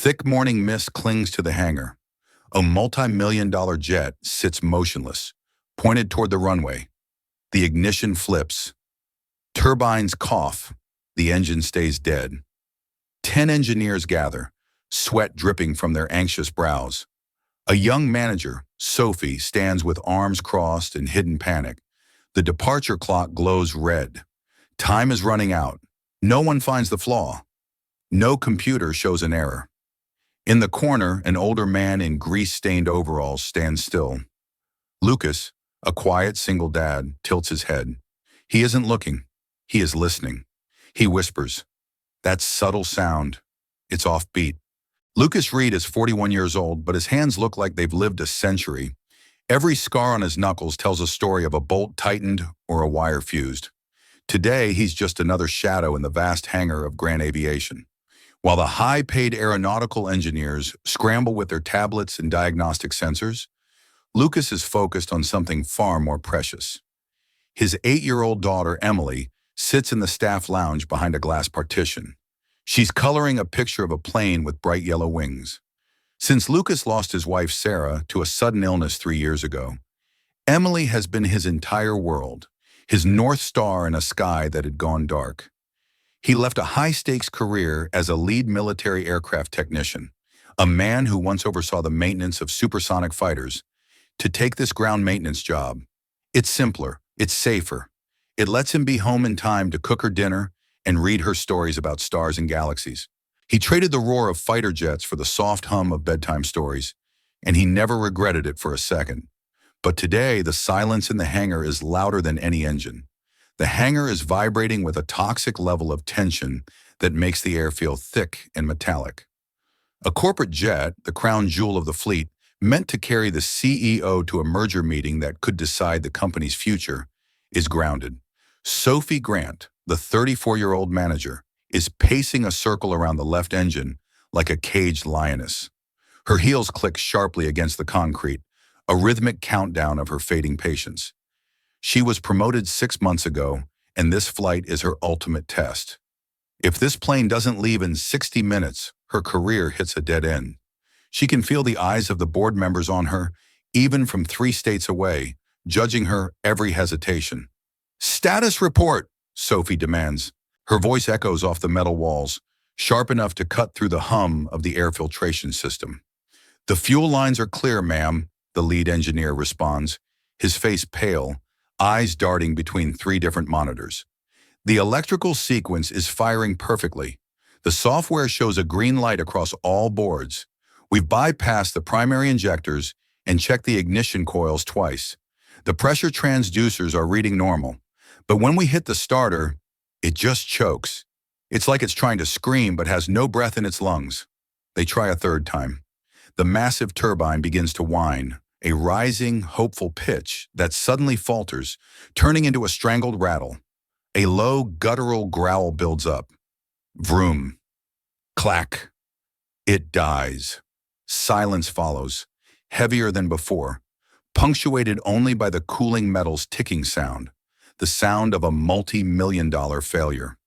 Thick morning mist clings to the hangar. A multi-million-dollar jet sits motionless, pointed toward the runway. The ignition flips. Turbines cough. The engine stays dead. 10 engineers gather, sweat dripping from their anxious brows. A young manager, Sophie, stands with arms crossed in hidden panic. The departure clock glows red. Time is running out. No one finds the flaw. No computer shows an error. In the corner, an older man in grease-stained overalls stands still. Lucas, a quiet single dad, tilts his head. He isn't looking. He is listening. He whispers, "That subtle sound. It's offbeat." Lucas Reed is 41 years old, but his hands look like they've lived a century. Every scar on his knuckles tells a story of a bolt tightened or a wire fused. Today, he's just another shadow in the vast hangar of Grand Aviation. While the high-paid aeronautical engineers scramble with their tablets and diagnostic sensors, Lucas is focused on something far more precious. His 8-year-old daughter, Emily, sits in the staff lounge behind a glass partition. She's coloring a picture of a plane with bright yellow wings. Since Lucas lost his wife, Sarah, to a sudden illness 3 years ago, Emily has been his entire world, his North Star in a sky that had gone dark. He left a high-stakes career as a lead military aircraft technician, a man who once oversaw the maintenance of supersonic fighters, to take this ground maintenance job. It's simpler, it's safer. It lets him be home in time to cook her dinner and read her stories about stars and galaxies. He traded the roar of fighter jets for the soft hum of bedtime stories, and he never regretted it for a second. But today, the silence in the hangar is louder than any engine. The hangar is vibrating with a toxic level of tension that makes the air feel thick and metallic. A corporate jet, the crown jewel of the fleet, meant to carry the CEO to a merger meeting that could decide the company's future, is grounded. Sophie Grant, the 34-year-old manager, is pacing a circle around the left engine like a caged lioness. Her heels click sharply against the concrete, a rhythmic countdown of her fading patience. She was promoted 6 months ago, and this flight is her ultimate test. If this plane doesn't leave in 60 minutes, her career hits a dead end. She can feel the eyes of the board members on her, even from 3 states away, judging her every hesitation. "Status report," Sophie demands. Her voice echoes off the metal walls, sharp enough to cut through the hum of the air filtration system. "The fuel lines are clear, ma'am," the lead engineer responds, his face pale, eyes darting between 3 different monitors. The electrical sequence is firing perfectly. The software shows a green light across all boards. We've bypassed the primary injectors and checked the ignition coils twice. The pressure transducers are reading normal. But when we hit the starter, it just chokes. It's like it's trying to scream but has no breath in its lungs. They try a 3rd time. The massive turbine begins to whine, a rising, hopeful pitch that suddenly falters, turning into a strangled rattle. A low, guttural growl builds up. Vroom. Clack. It dies. Silence follows, heavier than before, punctuated only by the cooling metal's ticking sound, the sound of a multi-million-dollar failure.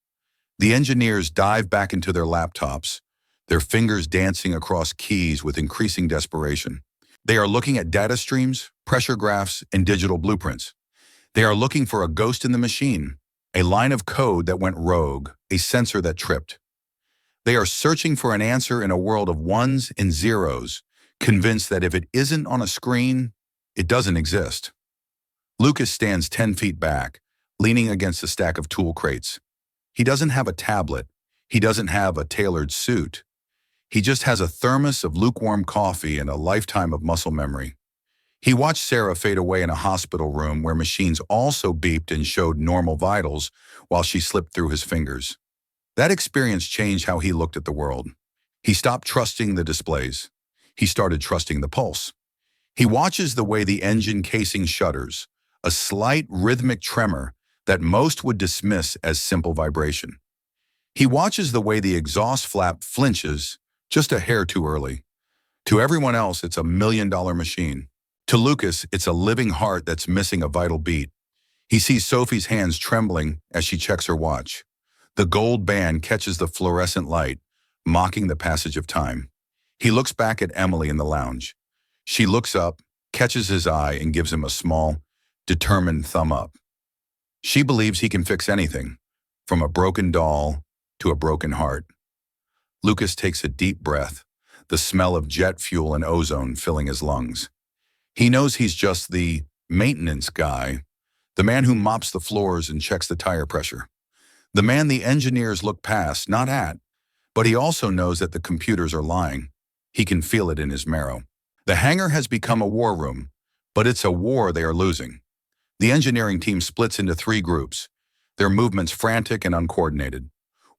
The engineers dive back into their laptops, their fingers dancing across keys with increasing desperation. They are looking at data streams, pressure graphs, and digital blueprints. They are looking for a ghost in the machine, a line of code that went rogue, a sensor that tripped. They are searching for an answer in a world of ones and zeros, convinced that if it isn't on a screen, it doesn't exist. Lucas stands 10 feet back, leaning against a stack of tool crates. He doesn't have a tablet. He doesn't have a tailored suit. He just has a thermos of lukewarm coffee and a lifetime of muscle memory. He watched Sarah fade away in a hospital room where machines also beeped and showed normal vitals while she slipped through his fingers. That experience changed how he looked at the world. He stopped trusting the displays. He started trusting the pulse. He watches the way the engine casing shudders, a slight rhythmic tremor that most would dismiss as simple vibration. He watches the way the exhaust flap flinches just a hair too early. To everyone else, it's a $1,000,000 machine. To Lucas, it's a living heart that's missing a vital beat. He sees Sophie's hands trembling as she checks her watch. The gold band catches the fluorescent light, mocking the passage of time. He looks back at Emily in the lounge. She looks up, catches his eye, and gives him a small, determined thumb up. She believes he can fix anything, from a broken doll to a broken heart. Lucas takes a deep breath, the smell of jet fuel and ozone filling his lungs. He knows he's just the maintenance guy, the man who mops the floors and checks the tire pressure, the man the engineers look past, not at, but he also knows that the computers are lying. He can feel it in his marrow. The hangar has become a war room, but it's a war they are losing. The engineering team splits into 3 groups, their movements frantic and uncoordinated.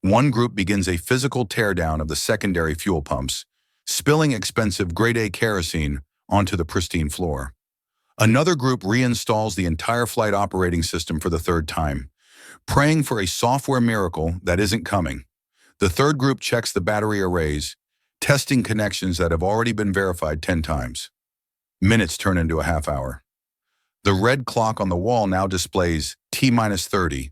One group begins a physical teardown of the secondary fuel pumps, spilling expensive grade-A kerosene onto the pristine floor. Another group reinstalls the entire flight operating system for the 3rd time, praying for a software miracle that isn't coming. The 3rd group checks the battery arrays, testing connections that have already been verified 10 times. Minutes turn into a half hour. The red clock on the wall now displays T-30.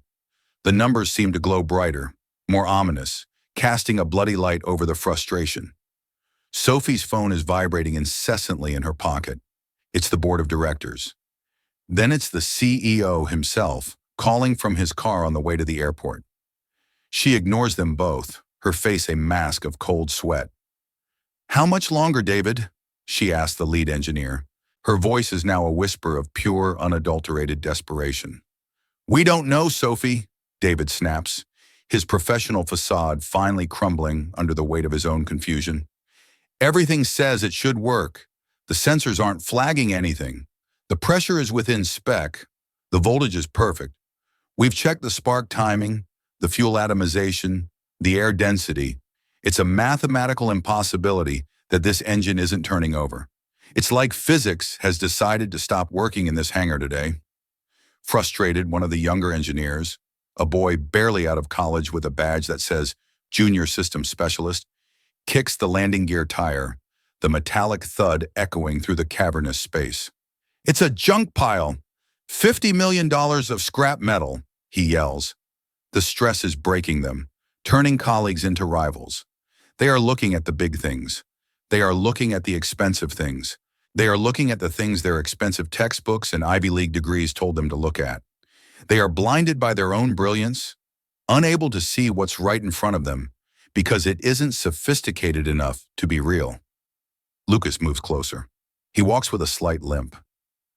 The numbers seem to glow brighter, more ominous, casting a bloody light over the frustration. Sophie's phone is vibrating incessantly in her pocket. It's the board of directors. Then it's the CEO himself, calling from his car on the way to the airport. She ignores them both, her face a mask of cold sweat. "How much longer, David?" she asked the lead engineer. Her voice is now a whisper of pure, unadulterated desperation. "We don't know, Sophie," David snaps, his professional facade finally crumbling under the weight of his own confusion. "Everything says it should work. The sensors aren't flagging anything. The pressure is within spec. The voltage is perfect. We've checked the spark timing, the fuel atomization, the air density. It's a mathematical impossibility that this engine isn't turning over. It's like physics has decided to stop working in this hangar today." Frustrated, one of the younger engineers, a boy barely out of college with a badge that says Junior Systems Specialist, kicks the landing gear tire, the metallic thud echoing through the cavernous space. "It's a junk pile! $50 million of scrap metal," he yells. The stress is breaking them, turning colleagues into rivals. They are looking at the big things. They are looking at the expensive things. They are looking at the things their expensive textbooks and Ivy League degrees told them to look at. They are blinded by their own brilliance, unable to see what's right in front of them, because it isn't sophisticated enough to be real. Lucas moves closer. He walks with a slight limp,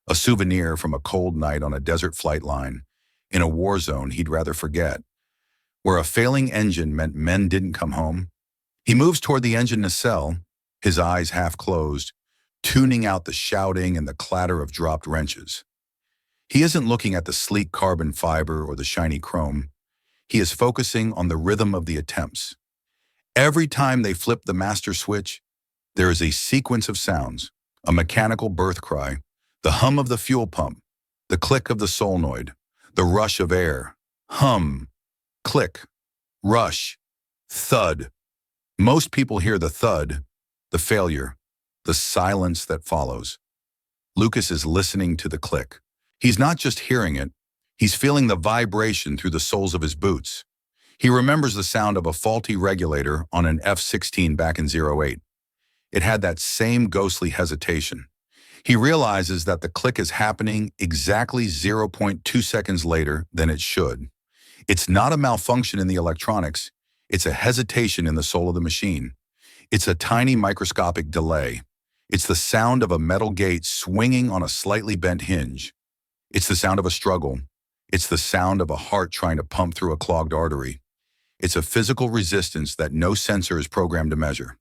a souvenir from a cold night on a desert flight line, in a war zone he'd rather forget, where a failing engine meant men didn't come home. He moves toward the engine nacelle, his eyes half closed, tuning out the shouting and the clatter of dropped wrenches. He isn't looking at the sleek carbon fiber or the shiny chrome. He is focusing on the rhythm of the attempts. Every time they flip the master switch, there is a sequence of sounds, a mechanical birth cry, the hum of the fuel pump, the click of the solenoid, the rush of air, hum, click, rush, thud. Most people hear the thud, the failure, the silence that follows. Lucas is listening to the click. He's not just hearing it, he's feeling the vibration through the soles of his boots. He remembers the sound of a faulty regulator on an F-16 back in 08. It had that same ghostly hesitation. He realizes that the click is happening exactly 0.2 seconds later than it should. It's not a malfunction in the electronics, it's a hesitation in the soul of the machine. It's a tiny microscopic delay. It's the sound of a metal gate swinging on a slightly bent hinge. It's the sound of a struggle. It's the sound of a heart trying to pump through a clogged artery. It's a physical resistance that no sensor is programmed to measure.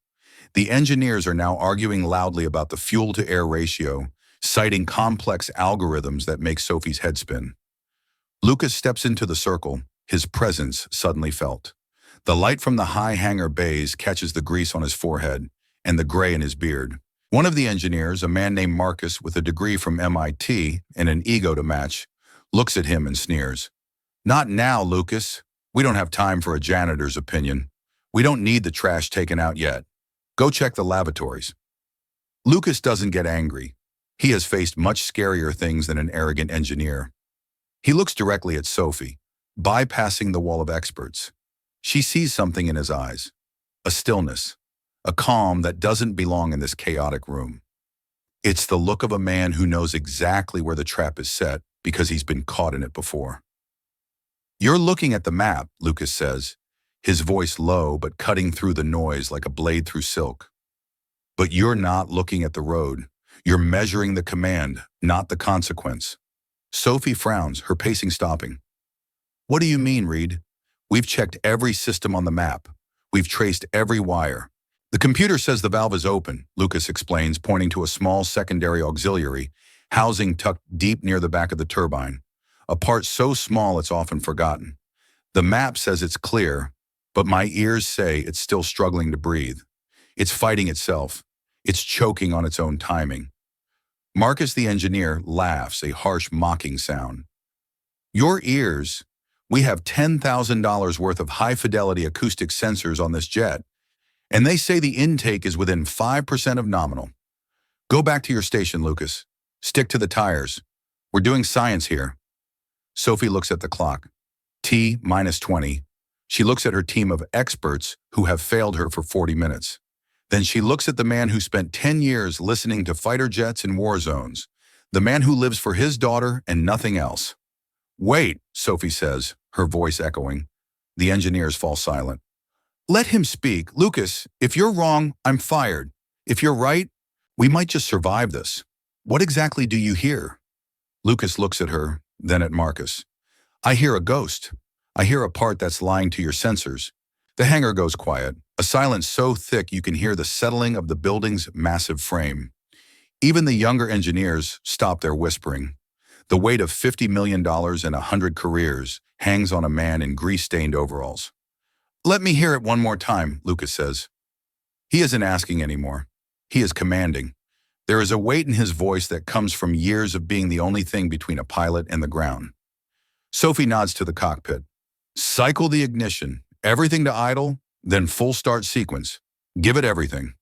The engineers are now arguing loudly about the fuel-to-air ratio, citing complex algorithms that make Sophie's head spin. Lucas steps into the circle, his presence suddenly felt. The light from the high hangar bays catches the grease on his forehead and the gray in his beard. One of the engineers, a man named Marcus with a degree from MIT and an ego to match, looks at him and sneers. "Not now, Lucas. We don't have time for a janitor's opinion. We don't need the trash taken out yet. Go check the lavatories." Lucas doesn't get angry. He has faced much scarier things than an arrogant engineer. He looks directly at Sophie, bypassing the wall of experts. She sees something in his eyes, a stillness, a calm that doesn't belong in this chaotic room. It's the look of a man who knows exactly where the trap is set because he's been caught in it before. "You're looking at the map," Lucas says, his voice low but cutting through the noise like a blade through silk. "But you're not looking at the road. You're measuring the command, not the consequence." Sophie frowns, her pacing stopping. "What do you mean, Reed? We've checked every system on the map. We've traced every wire. The computer says the valve is open," Lucas explains, pointing to a small secondary auxiliary, housing tucked deep near the back of the turbine, a part so small it's often forgotten. "The map says it's clear, but my ears say it's still struggling to breathe. It's fighting itself. It's choking on its own timing." Marcus, the engineer, laughs, a harsh, mocking sound. "Your ears? We have $10,000 worth of high-fidelity acoustic sensors on this jet, and they say the intake is within 5% of nominal. Go back to your station, Lucas. Stick to the tires. We're doing science here." Sophie looks at the clock. T-20. She looks at her team of experts who have failed her for 40 minutes. Then she looks at the man who spent 10 years listening to fighter jets in war zones, the man who lives for his daughter and nothing else. "Wait," Sophie says, her voice echoing. The engineers fall silent. "Let him speak. Lucas, if you're wrong, I'm fired. If you're right, we might just survive this. What exactly do you hear?" Lucas looks at her, then at Marcus. "I hear a ghost. I hear a part that's lying to your sensors." The hangar goes quiet, a silence so thick you can hear the settling of the building's massive frame. Even the younger engineers stop their whispering. The weight of $50 million and 100 careers hangs on a man in grease-stained overalls. "Let me hear it one more time," Lucas says. He isn't asking anymore. He is commanding. There is a weight in his voice that comes from years of being the only thing between a pilot and the ground. Sophie nods to the cockpit. "Cycle the ignition. Everything to idle, then full start sequence. Give it everything."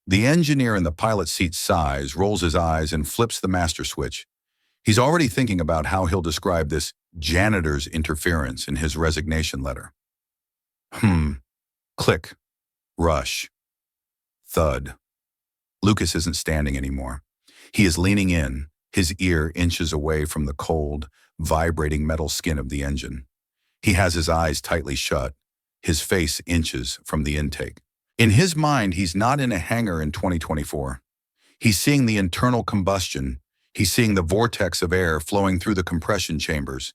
The engineer in the pilot seat sighs, rolls his eyes, and flips the master switch. He's already thinking about how he'll describe this janitor's interference in his resignation letter. Click. Rush. Thud. Lucas isn't standing anymore. He is leaning in, his ear inches away from the cold, vibrating metal skin of the engine. He has his eyes tightly shut, his face inches from the intake. In his mind, he's not in a hangar in 2024. He's seeing the internal combustion. He's seeing the vortex of air flowing through the compression chambers.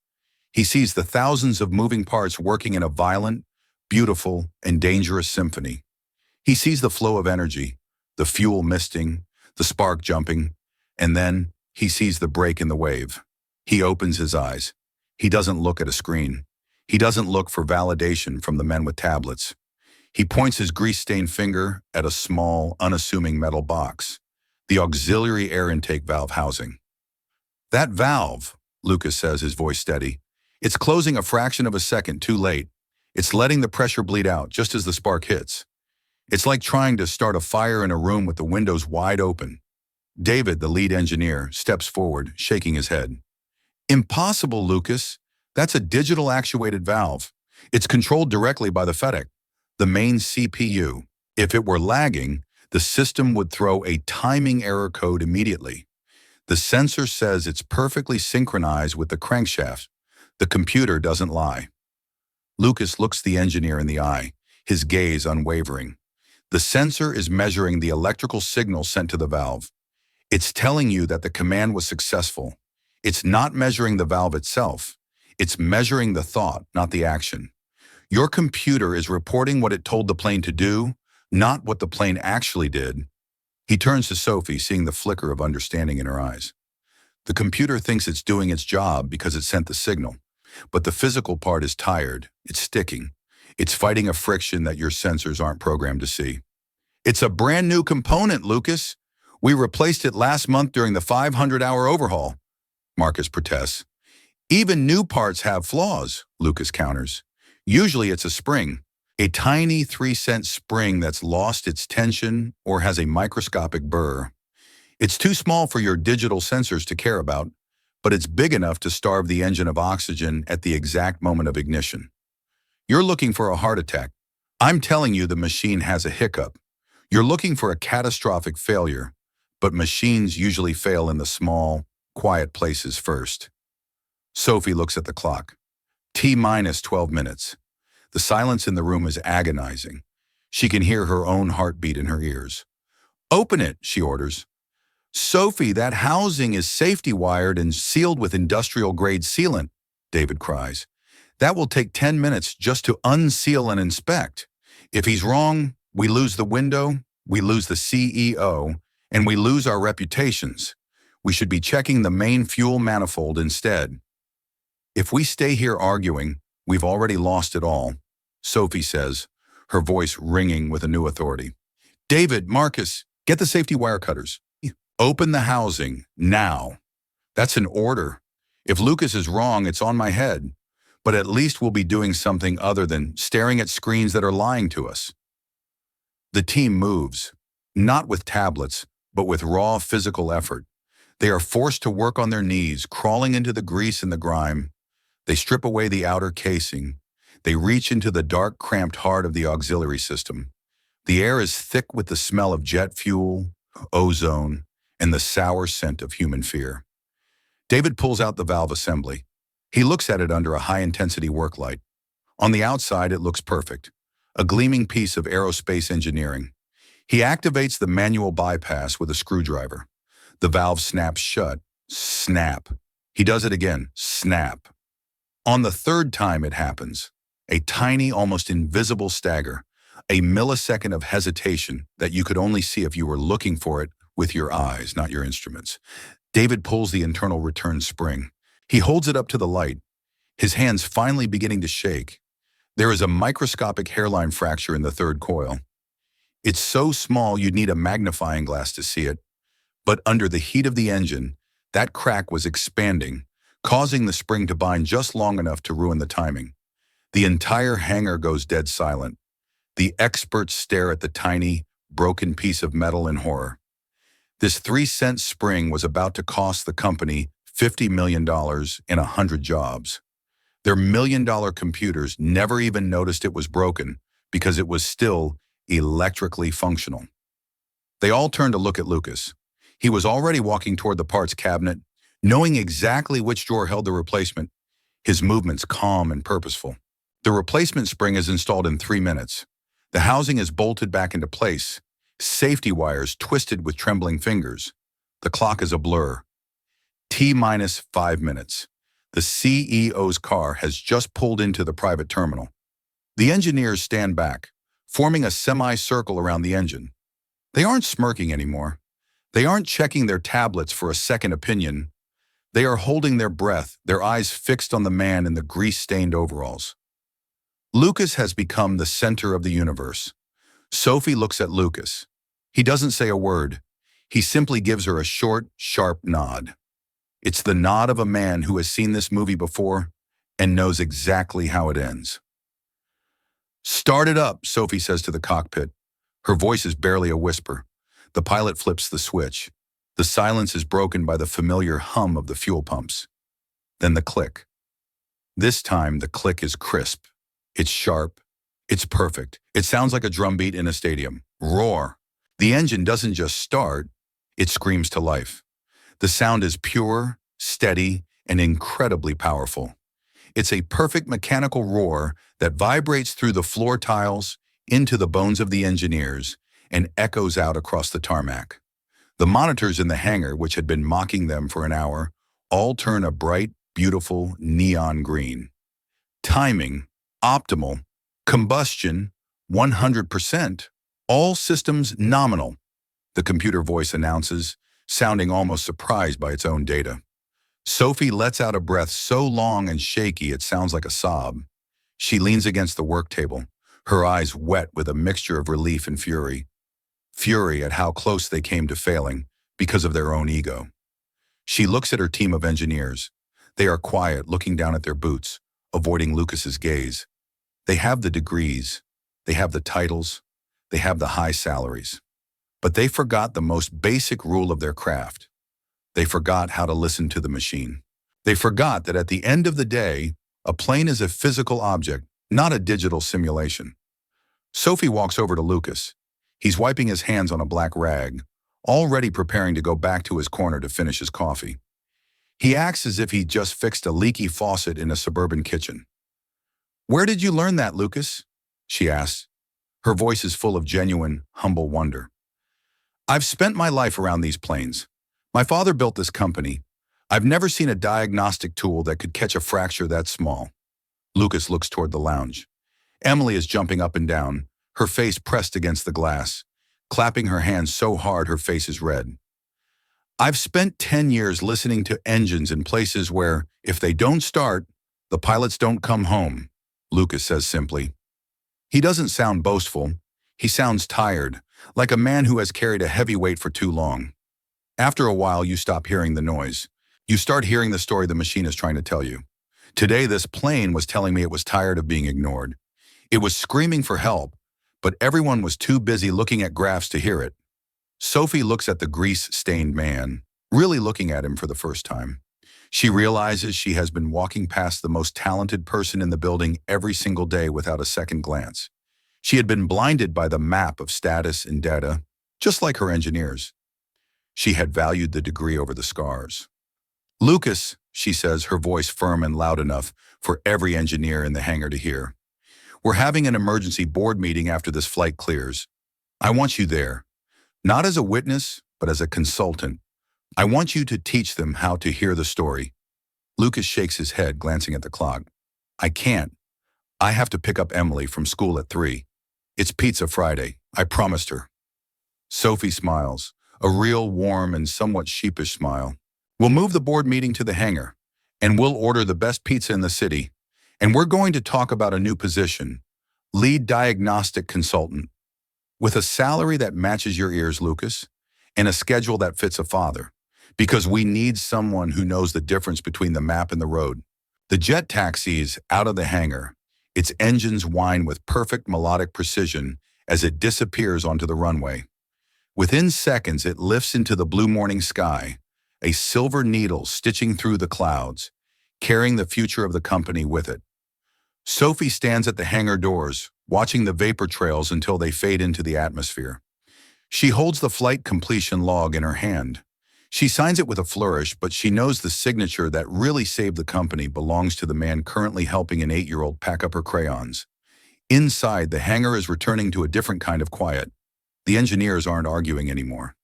He sees the thousands of moving parts working in a violent, beautiful, and dangerous symphony. He sees the flow of energy, the fuel misting, the spark jumping, and then he sees the break in the wave. He opens his eyes. He doesn't look at a screen. He doesn't look for validation from the men with tablets. He points his grease-stained finger at a small, unassuming metal box, the auxiliary air intake valve housing. "That valve," Lucas says, his voice steady, "it's closing a fraction of a second too late. It's letting the pressure bleed out just as the spark hits. It's like trying to start a fire in a room with the windows wide open." David, the lead engineer, steps forward, shaking his head. "Impossible, Lucas. That's a digital actuated valve. It's controlled directly by the FEDEC, the main CPU. If it were lagging, the system would throw a timing error code immediately. The sensor says it's perfectly synchronized with the crankshaft. The computer doesn't lie." Lucas looks the engineer in the eye, his gaze unwavering. The sensor is measuring the electrical signal sent to the valve. It's telling you that the command was successful. It's not measuring the valve itself. It's measuring the thought, not the action. Your computer is reporting what it told the plane to do, not what the plane actually did. He turns to Sophie, seeing the flicker of understanding in her eyes. "The computer thinks it's doing its job because it sent the signal, but the physical part is tired. It's sticking. It's fighting a friction that your sensors aren't programmed to see." "It's a brand new component, Lucas. We replaced it last month during the 500-hour overhaul," Marcus protests. "Even new parts have flaws," Lucas counters. "Usually it's a spring, a tiny 3-cent spring that's lost its tension or has a microscopic burr. It's too small for your digital sensors to care about, but it's big enough to starve the engine of oxygen at the exact moment of ignition. You're looking for a heart attack. I'm telling you the machine has a hiccup. You're looking for a catastrophic failure, but machines usually fail in the small, quiet places first. Sophie looks at the clock. T-minus 12 minutes. The silence in the room is agonizing. She can hear her own heartbeat in her ears. "Open it," she orders. "Sophie, that housing is safety wired and sealed with industrial-grade sealant," David cries. "That will take 10 minutes just to unseal and inspect. If he's wrong, we lose the window, we lose the CEO, and we lose our reputations. We should be checking the main fuel manifold instead." "If we stay here arguing, we've already lost it all," Sophie says, her voice ringing with a new authority. "David, Marcus, get the safety wire cutters. Open the housing, now." That's an order. If Lucas is wrong, it's on my head. But at least we'll be doing something other than staring at screens that are lying to us. The team moves, not with tablets, but with raw physical effort. They are forced to work on their knees, crawling into the grease and the grime. They strip away the outer casing. They reach into the dark, cramped heart of the auxiliary system. The air is thick with the smell of jet fuel, ozone, and the sour scent of human fear. David pulls out the valve assembly. He looks at it under a high-intensity work light. On the outside, it looks perfect, a gleaming piece of aerospace engineering. He activates the manual bypass with a screwdriver. The valve snaps shut. Snap. He does it again. Snap. On the third time it happens, a tiny, almost invisible stagger, a millisecond of hesitation that you could only see if you were looking for it with your eyes, not your instruments. David pulls the internal return spring. He holds it up to the light, his hands finally beginning to shake. There is a microscopic hairline fracture in the third coil. It's so small you'd need a magnifying glass to see it, but under the heat of the engine, that crack was expanding, causing the spring to bind just long enough to ruin the timing. The entire hangar goes dead silent. The experts stare at the tiny, broken piece of metal in horror. This 3-cent spring was about to cost the company $50 million and 100 jobs. Their million-dollar computers never even noticed it was broken because it was still electrically functional. They all turned to look at Lucas. He was already walking toward the parts cabinet, knowing exactly which drawer held the replacement, his movements calm and purposeful. The replacement spring is installed in 3 minutes. The housing is bolted back into place, safety wires twisted with trembling fingers. The clock is a blur. T-minus 5 minutes. The CEO's car has just pulled into the private terminal. The engineers stand back, forming a semicircle around the engine. They aren't smirking anymore. They aren't checking their tablets for a second opinion. They are holding their breath, their eyes fixed on the man in the grease-stained overalls. Lucas has become the center of the universe. Sophie looks at Lucas. He doesn't say a word. He simply gives her a short, sharp nod. It's the nod of a man who has seen this movie before and knows exactly how it ends. "Start it up," Sophie says to the cockpit. Her voice is barely a whisper. The pilot flips the switch. The silence is broken by the familiar hum of the fuel pumps. Then the click. This time, the click is crisp. It's sharp. It's perfect. It sounds like a drumbeat in a stadium. Roar. The engine doesn't just start, it screams to life. The sound is pure, steady, and incredibly powerful. It's a perfect mechanical roar that vibrates through the floor tiles, into the bones of the engineers, and echoes out across the tarmac. The monitors in the hangar, which had been mocking them for an hour, all turn a bright, beautiful neon green. Timing, optimal, combustion, 100%, all systems nominal, the computer voice announces, sounding almost surprised by its own data. Sophie lets out a breath so long and shaky it sounds like a sob. She leans against the work table, her eyes wet with a mixture of relief and fury. Fury at how close they came to failing because of their own ego. She looks at her team of engineers. They are quiet, looking down at their boots, avoiding Lucas's gaze. They have the degrees, they have the titles, they have the high salaries. But they forgot the most basic rule of their craft. They forgot how to listen to the machine. They forgot that at the end of the day, a plane is a physical object, not a digital simulation. Sophie walks over to Lucas. He's wiping his hands on a black rag, already preparing to go back to his corner to finish his coffee. He acts as if he just fixed a leaky faucet in a suburban kitchen. "Where did you learn that, Lucas?" she asks. Her voice is full of genuine, humble wonder. "I've spent my life around these planes. My father built this company. I've never seen a diagnostic tool that could catch a fracture that small." Lucas looks toward the lounge. Emily is jumping up and down, her face pressed against the glass, clapping her hands so hard her face is red. "I've spent 10 years listening to engines in places where, if they don't start, the pilots don't come home," Lucas says simply. He doesn't sound boastful. He sounds tired, like a man who has carried a heavy weight for too long. After a while, you stop hearing the noise. You start hearing the story the machine is trying to tell you. Today, this plane was telling me it was tired of being ignored. It was screaming for help, but everyone was too busy looking at graphs to hear it. Sophie looks at the grease-stained man, really looking at him for the first time. She realizes she has been walking past the most talented person in the building every single day without a second glance. She had been blinded by the map of status and data, just like her engineers. She had valued the degree over the scars. "Lucas," she says, her voice firm and loud enough for every engineer in the hangar to hear. "We're having an emergency board meeting after this flight clears. I want you there, not as a witness, but as a consultant. I want you to teach them how to hear the story." Lucas shakes his head, glancing at the clock. "I can't. I have to pick up Emily from school at 3. It's Pizza Friday. I promised her." Sophie smiles, a real warm and somewhat sheepish smile. "We'll move the board meeting to the hangar, and we'll order the best pizza in the city, and we're going to talk about a new position, lead diagnostic consultant, with a salary that matches your ears, Lucas, and a schedule that fits a father, because we need someone who knows the difference between the map and the road." The jet taxis out of the hangar, its engines whine with perfect melodic precision as it disappears onto the runway. Within seconds, it lifts into the blue morning sky, a silver needle stitching through the clouds, carrying the future of the company with it. Sophie stands at the hangar doors, watching the vapor trails until they fade into the atmosphere. She holds the flight completion log in her hand. She signs it with a flourish, but she knows the signature that really saved the company belongs to the man currently helping an 8-year-old pack up her crayons. Inside, the hangar is returning to a different kind of quiet. The engineers aren't arguing anymore.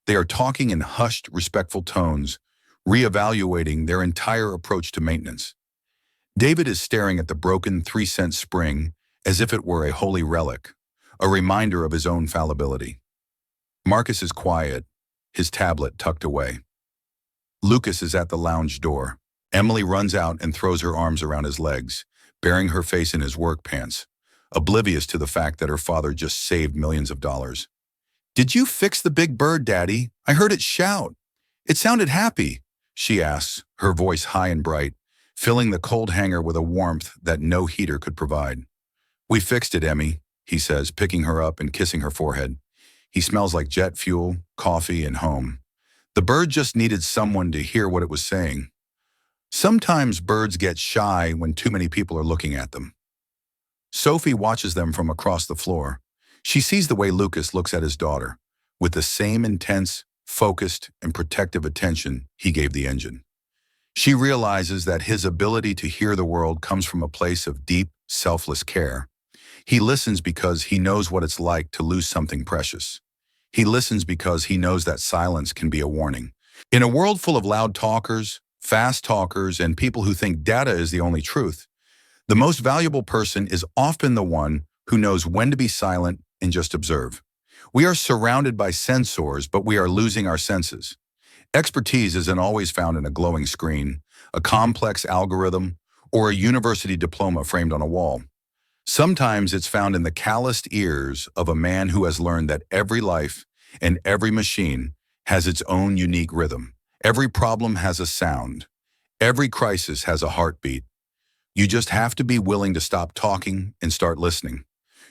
They are talking in hushed, respectful tones, reevaluating their entire approach to maintenance. David is staring at the broken 3-cent spring as if it were a holy relic, a reminder of his own fallibility. Marcus is quiet, his tablet tucked away. Lucas is at the lounge door. Emily runs out and throws her arms around his legs, burying her face in his work pants, oblivious to the fact that her father just saved millions of dollars. "Did you fix the big bird, Daddy? I heard it shout. It sounded happy," she asks, her voice high and bright, filling the cold hangar with a warmth that no heater could provide. "We fixed it, Emmy," he says, picking her up and kissing her forehead. He smells like jet fuel, coffee, and home. The bird just needed someone to hear what it was saying. Sometimes birds get shy when too many people are looking at them. Sophie watches them from across the floor. She sees the way Lucas looks at his daughter, with the same intense, focused, and protective attention he gave the engine. She realizes that his ability to hear the world comes from a place of deep, selfless care. He listens because he knows what it's like to lose something precious. He listens because he knows that silence can be a warning. In a world full of loud talkers, fast talkers, and people who think data is the only truth, the most valuable person is often the one who knows when to be silent and just observe. We are surrounded by sensors, but we are losing our senses. Expertise isn't always found in a glowing screen, a complex algorithm, or a university diploma framed on a wall. Sometimes it's found in the calloused ears of a man who has learned that every life and every machine has its own unique rhythm. Every problem has a sound. Every crisis has a heartbeat. You just have to be willing to stop talking and start listening.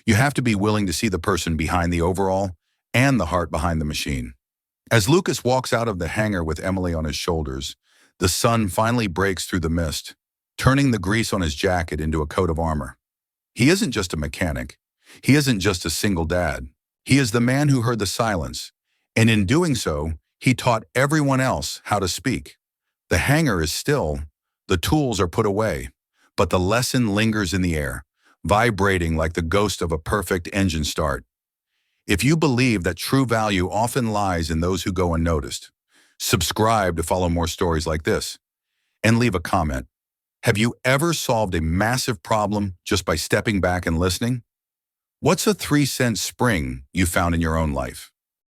You have to be willing to see the person behind the overall and the heart behind the machine. As Lucas walks out of the hangar with Emily on his shoulders, the sun finally breaks through the mist, turning the grease on his jacket into a coat of armor. He isn't just a mechanic. He isn't just a single dad. He is the man who heard the silence, and in doing so, he taught everyone else how to speak. The hangar is still, the tools are put away, but the lesson lingers in the air, vibrating like the ghost of a perfect engine start. If you believe that true value often lies in those who go unnoticed, subscribe to follow more stories like this, and leave a comment. Have you ever solved a massive problem just by stepping back and listening? What's a 3-cent spring you found in your own life?